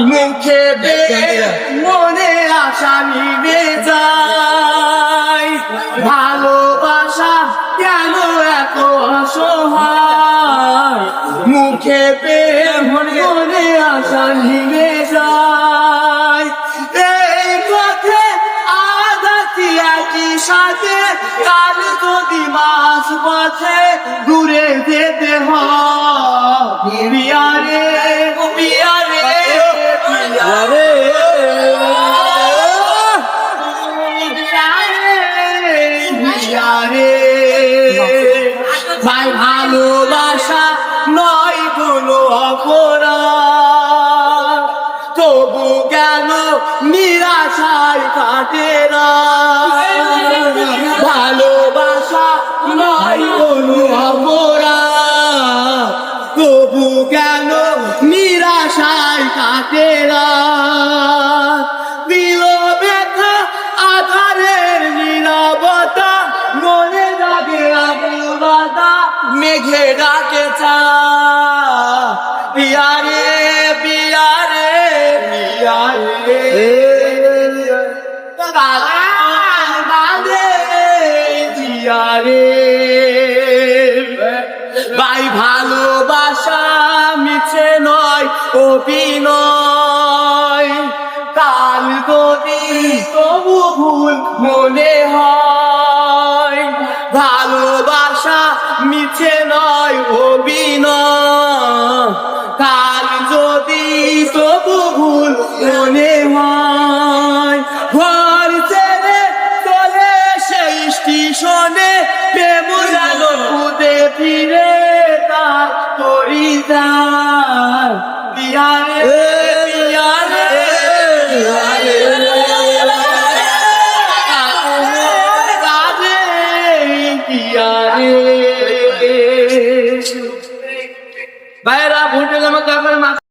মুখে মনে আশা নিবে যায় ভালোবাসা কেন এত অসহায় মুখে মনে আশা নিবে যায় এই পথে আদাতি একই সাথে কাল যদি মাছ পথে দূরে যেতে হয় বিয়ারে বিয়ারে বিয়ারে বিয়ারে ভাই ভালোবাসা নয় কোনো অপরাধ তবু কেন নিরাশায় কাটে না ভালোবাসা নয় কোনো অপরাধ তবু কেন নিরাশায় কাটে না দিল ব্যথা আধারের নীরবতা মনে ডাকে আকুলতা মেঘে ডাকে চা পিয়ারে পিয়ারে পিয়ারে ভাই ভালোবাসা মিছে নয় অভিনয় কাল যদি তবু ভুল মনে হয় ভালোবাসা মিছে নয় অভিনয় কাল যদি তবু ভুল মনে হয় ঘর ছেড়ে চলে সেই স্টেশনে প্রেম যেন খুদে ফিরে তার তরি যায় পিয়ারে পিয়ারে পিয়ারে ভাইরা ভোটে জমা